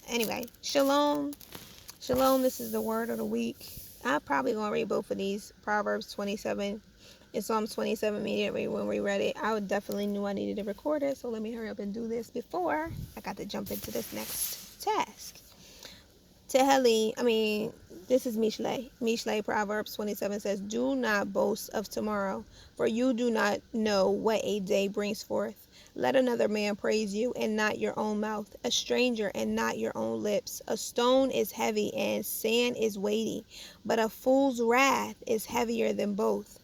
Anyway, shalom. Shalom, this is the word of the week. I'm probably going to read both of these. Proverbs 27 and Psalms 27 immediately when we read it. I definitely knew I needed to record it, so let me hurry up and do this before I got to jump into this next task. This is Mishle. Mishle, Proverbs 27 says, "Do not boast of tomorrow, for you do not know what a day brings forth. Let another man praise you, and not your own mouth, a stranger, and not your own lips. A stone is heavy, and sand is weighty, but a fool's wrath is heavier than both.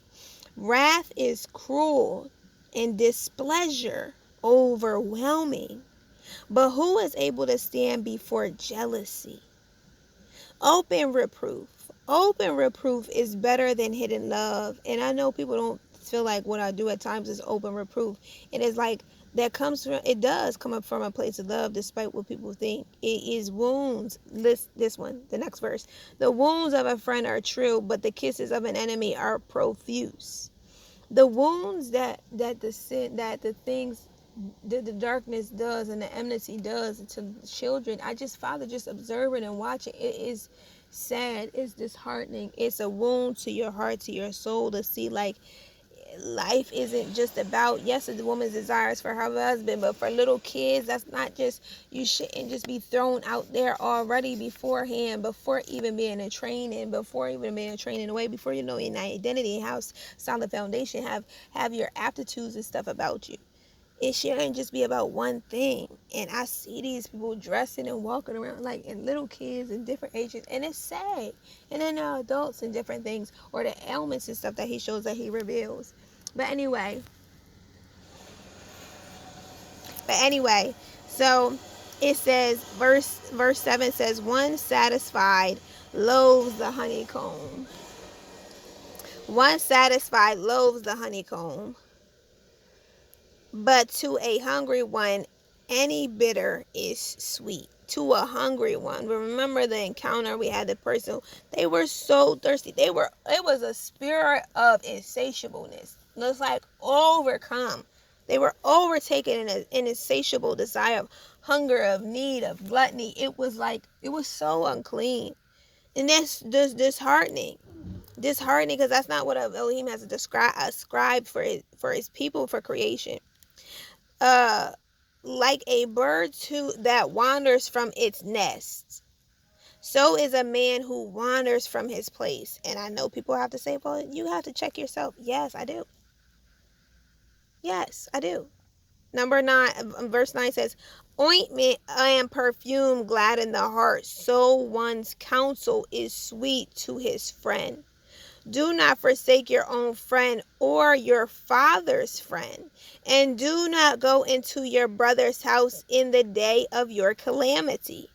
Wrath is cruel, and displeasure overwhelming. But who is able to stand before jealousy? Open reproof. Open reproof is better than hidden love." And I know people don't feel like what I do at times is open reproof. And it's like that comes from, it does come up from a place of love, despite what people think. It is wounds. This one, the next verse. "The wounds of a friend are true, but the kisses of an enemy are profuse." The wounds that the sin, that the things, the darkness does and the enmity does to children, Father, just observing and watching, it is sad, it's disheartening. It's a wound to your heart, to your soul, to see like life isn't just about, yes, the woman's desires for her husband, but for little kids, that's not just, you shouldn't just be thrown out there already beforehand, before even being in training, away, before you know your identity, house, solid foundation, have your aptitudes and stuff about you. It shouldn't just be about one thing. And I see these people dressing and walking around like, and little kids in different ages, and it's sad. And then there are adults and different things, or the ailments and stuff that he shows, that he reveals. But anyway, so it says, verse 7 says, "One satisfied loathes the honeycomb." One satisfied loathes the honeycomb, but to a hungry one, any bitter is sweet. To a hungry one. Remember the encounter we had, the person, they were so thirsty. It was a spirit of insatiableness. It was like overcome. They were overtaken in an insatiable desire of hunger, of need, of gluttony. It was so unclean. And that's disheartening. Disheartening, because that's not what Elohim has ascribed for his people, for creation. Like a bird that wanders from its nest, so is a man who wanders from his place. And I know people have to say, well, you have to check yourself. Yes, I do. Yes, I do. Number 9, verse 9 says, "Ointment and perfume gladden the heart, so one's counsel is sweet to his friend. Do not forsake your own friend or your father's friend, and do not go into your brother's house in the day of your calamity.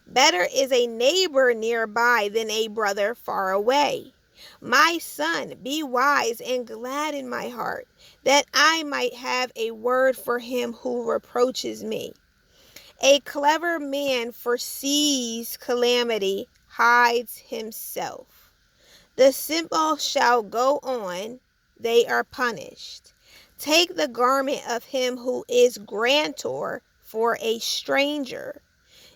Better is a neighbor nearby than a brother far away. My son, be wise and glad in my heart, that I might have a word for him who reproaches me. A clever man foresees calamity, hides himself. The simple shall go on, they are punished. Take the garment of him who is grantor for a stranger,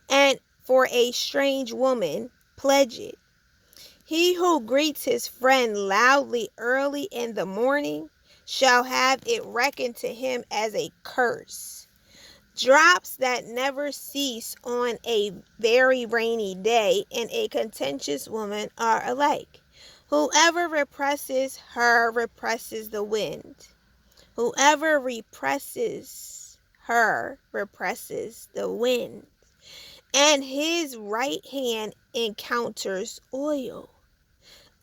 and for a strange woman pledge it. He who greets his friend loudly early in the morning shall have it reckoned to him as a curse. Drops that never cease on a very rainy day and a contentious woman are alike. Whoever represses her represses the wind. Whoever represses her represses the wind. And his right hand encounters oil.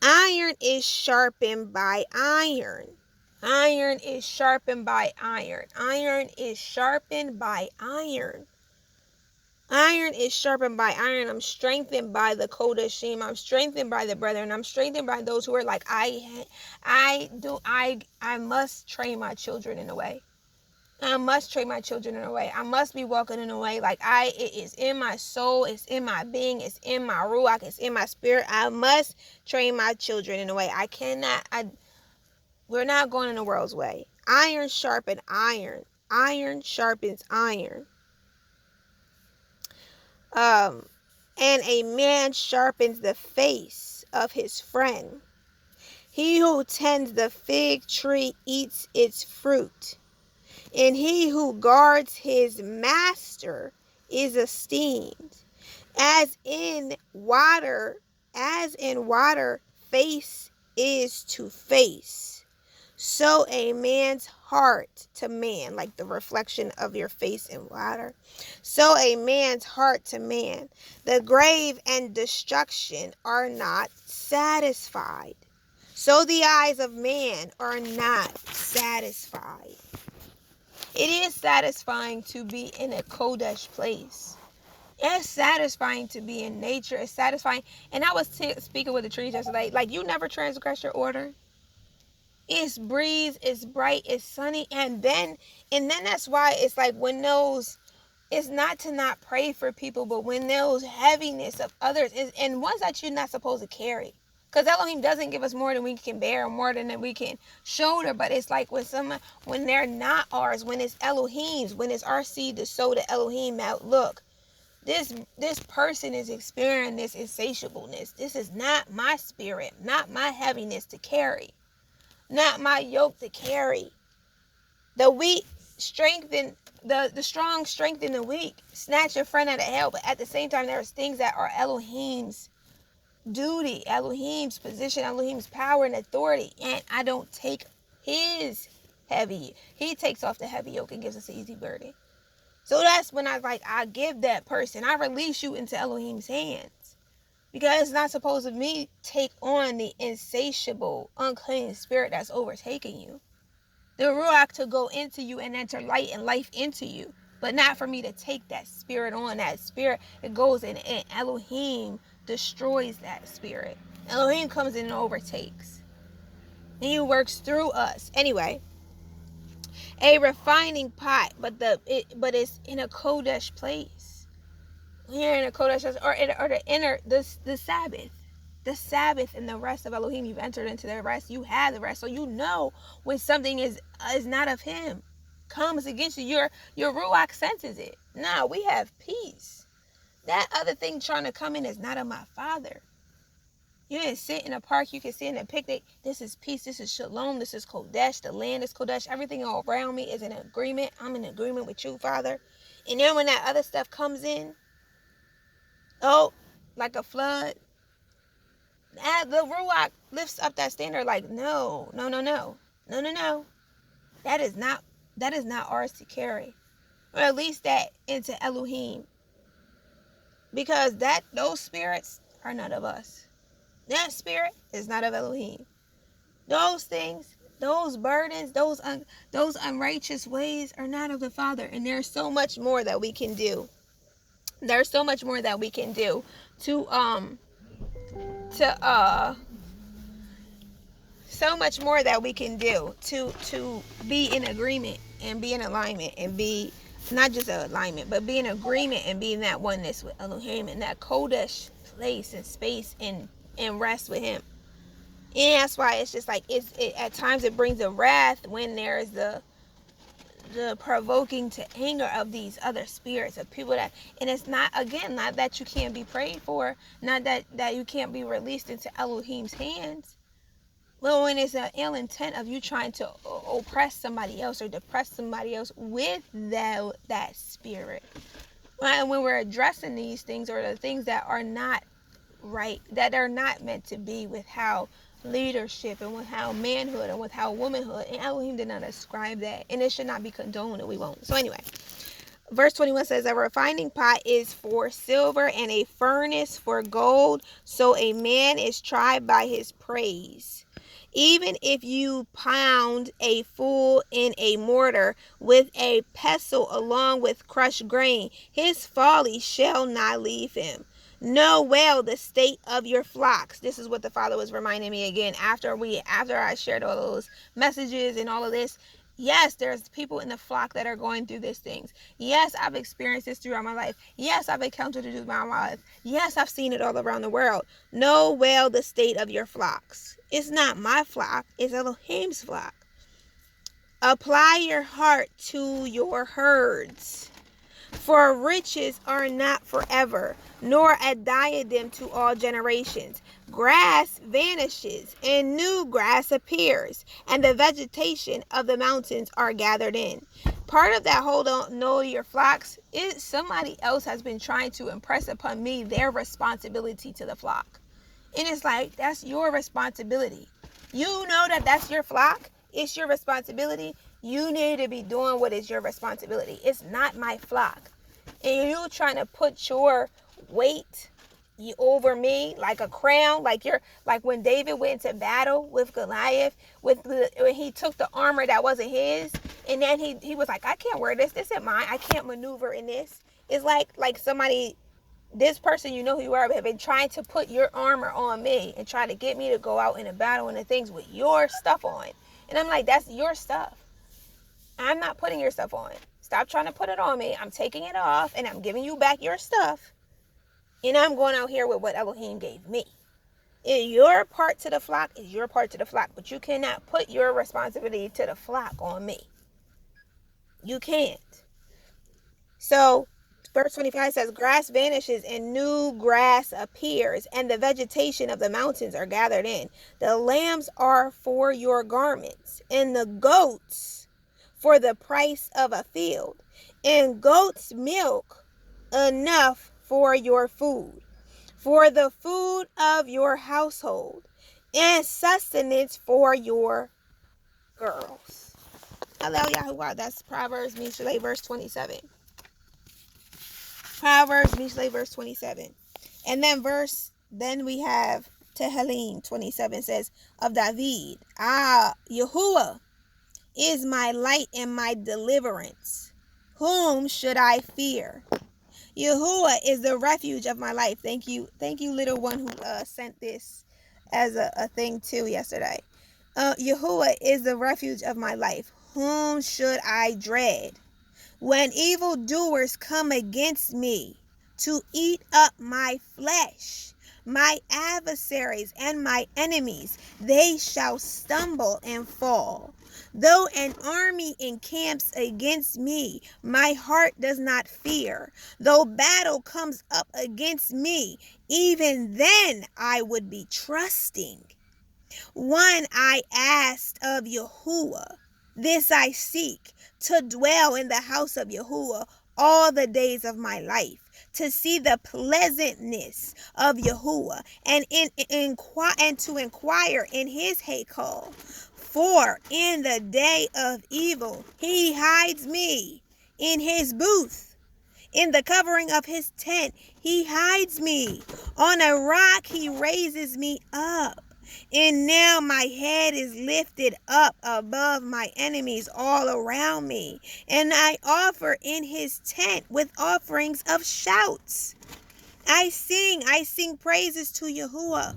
Iron is sharpened by iron. Iron is sharpened by iron. Iron is sharpened by iron. Iron is sharpened by iron. I'm strengthened by the Kodashim. I'm strengthened by the brethren. I'm strengthened by those who are like, I must train my children in a way. I must train my children in a way. I must be walking in a way like it is in my soul, it's in my being, it's in my Ruach, it's in my spirit. I must train my children in a way. We're not going in the world's way. Iron sharpens iron. Iron sharpens iron. And a man sharpens the face of his friend. He who tends the fig tree eats its fruit, and he who guards his master is esteemed. As in water, face is to face, so a man's heart to man, like the reflection of your face in water. So a man's heart to man. The grave and destruction are not satisfied. So the eyes of man are not satisfied. It is satisfying to be in a Kodesh place. It's satisfying to be in nature. It's satisfying. And I was speaking with the trees yesterday. Like, you never transgress your order. It's breeze, it's bright, it's sunny. And then that's why it's like when those, it's not to not pray for people, but when those heaviness of others is, and ones that you're not supposed to carry. Because Elohim doesn't give us more than we can bear, or more than we can shoulder. But it's like when they're not ours, when it's Elohim's, when it's our seed to sow the Elohim out. Look, this person is experiencing this insatiableness. This is not my spirit, not my heaviness to carry, not my yoke to carry. The weak strengthen the strong strengthen the weak. Snatch your friend out of hell. But at the same time, there's things that are Elohim's duty, Elohim's position, Elohim's power and authority. And I don't take his heavy. He takes off the heavy yoke and gives us an easy burden. So that's when I give that person, I release you into Elohim's hands. Because it's not supposed to me take on the insatiable, unclean spirit that's overtaking you. The Ruach to go into you and enter light and life into you. But not for me to take that spirit on. That spirit, it goes in, and Elohim destroys that spirit. Elohim comes in and overtakes. And he works through us. Anyway, a refining pot, but it's in a Kodesh place. Here in a Kodesh, the Sabbath. The Sabbath and the rest of Elohim, you've entered into the rest. You have the rest. So you know when something is not of him, comes against you, your Ruach senses it. No, we have peace. That other thing trying to come in is not of my Father. You can sit in a park, you can sit in a picnic. This is peace, this is shalom, this is Kodesh. The land is Kodesh. Everything all around me is in agreement. I'm in agreement with you, Father. And then when that other stuff comes in, like a flood, the Ruach lifts up that standard like, no. That is not ours to carry. Or at least that into Elohim. Because those spirits are not of us. That spirit is not of Elohim. Those things, those burdens, those unrighteous ways are not of the Father. And there's so much more that we can do. There's so much more that we can do to be in agreement and be in alignment and be not just an alignment, but be in agreement and be in that oneness with Elohim and that Kodesh place and space and rest with him. And that's why it's just like at times it brings a wrath when there is the provoking to anger of these other spirits of people that, and it's not that you can't be prayed for, not that you can't be released into Elohim's hands. Well, when it's an ill intent of you trying to oppress somebody else or depress somebody else with that spirit. And when we're addressing these things, or the things that are not right, that are not meant to be with how leadership and with how manhood and with how womanhood, and Elohim did not ascribe that, and it should not be condoned, and we won't. So anyway, verse 21 says, a refining pot is for silver and a furnace for gold, so a man is tried by his praise. Even if you pound a fool in a mortar with a pestle along with crushed grain, his folly shall not leave him. Know well the state of your flocks. This is what the Father was reminding me again after I shared all those messages and all of this. Yes, there's people in the flock that are going through these things. Yes, I've experienced this throughout my life. Yes, I've encountered it throughout my life. Yes, I've seen it all around the world. Know well the state of your flocks. It's not my flock. It's Elohim's flock. Apply your heart to your herds. For riches are not forever, nor a diadem to all generations. Grass vanishes, and new grass appears, and the vegetation of the mountains are gathered in. Part of that whole don't know your flocks is somebody else has been trying to impress upon me their responsibility to the flock. And it's like, that's your responsibility. You know that that's your flock. It's your responsibility. You need to be doing what is your responsibility. It's not my flock. And you trying to put your weight over me like a crown, like when David went to battle with Goliath, when he took the armor that wasn't his, and then he was like, I can't wear this. This isn't mine. I can't maneuver in this. It's like somebody, this person, you know who you are, have been trying to put your armor on me and try to get me to go out in a battle and the things with your stuff on. And I'm like, that's your stuff. I'm not putting your stuff on. Stop trying to put it on me. I'm taking it off and I'm giving you back your stuff. And I'm going out here with what Elohim gave me. Your part to the flock is your part to the flock. But you cannot put your responsibility to the flock on me. You can't. So, verse 25 says, grass vanishes and new grass appears, and the vegetation of the mountains are gathered in. The lambs are for your garments, and the goats for the price of a field, and goat's milk enough for your food, for the food of your household, and sustenance for your girls. HalleluYah. That's Proverbs, Mishlei, verse 27. Proverbs, Mishlei, verse 27. And then we have Tehillim 27 says, of David, Yahuah is my light and my deliverance. Whom should I fear? Yahuah is the refuge of my life. Thank you, little one who sent this as a thing too yesterday. Yahuah is the refuge of my life. Whom should I dread? When evildoers come against me to eat up my flesh, my adversaries and my enemies, they shall stumble and fall. Though an army encamps against me, my heart does not fear. Though battle comes up against me, even then I would be trusting. One I asked of Yahuah, this I seek, to dwell in the house of Yahuah all the days of my life, to see the pleasantness of Yahuah, and to inquire in his Hekal. For in the day of evil he hides me in his booth. In the covering of his tent he hides me. On a rock he raises me up. And now my head is lifted up above my enemies all around me. And I offer in his tent with offerings of shouts. I sing praises to Yahuah.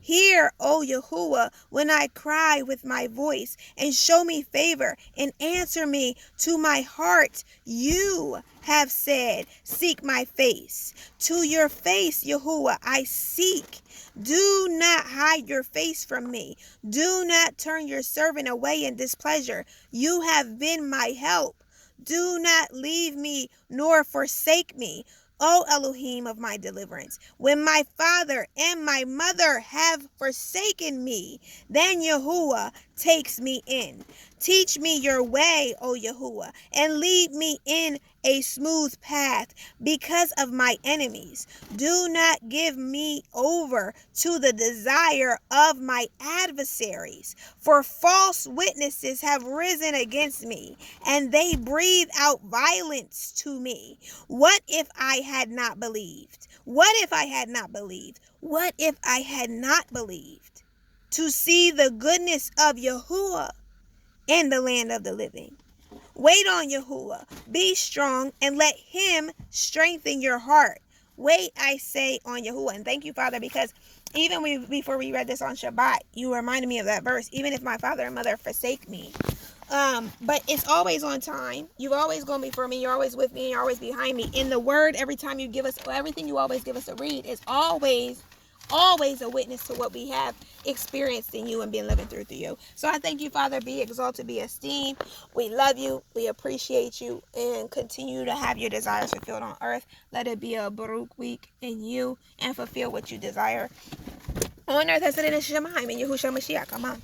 Hear, O Yahuah, when I cry with my voice, and show me favor, and answer me to my heart. You have said, seek my face. To your face, Yahuah, I seek. Do not hide your face from me. Do not turn your servant away in displeasure. You have been my help. Do not leave me nor forsake me, O Elohim of my deliverance. When my father and my mother have forsaken me, then Yahuah takes me in. Teach me your way, O Yahuah, and lead me in a smooth path because of my enemies. Do not give me over to the desire of my adversaries, for false witnesses have risen against me, and they breathe out violence to me. What if I had not believed? What if I had not believed? What if I had not believed to see the goodness of Yahuah in the land of the living? Wait on Yahuah. Be strong and let him strengthen your heart. Wait, I say, on Yahuah. And thank you, Father, because even before we read this on Shabbat, you reminded me of that verse. Even if my father and mother forsake me. But it's always on time. You've always gone before me. You're always with me. And you're always behind me. In the word, every time you give us, everything you always give us to read is always always a witness to what we have experienced in you and been living through you. So I thank you, Father. Be exalted, be esteemed. We love you. We appreciate you, and continue to have your desires fulfilled on earth. Let it be a Baruch week in you and fulfill what you desire on earth as it is in Shemaim, in Yahushua Mashiach. Come on.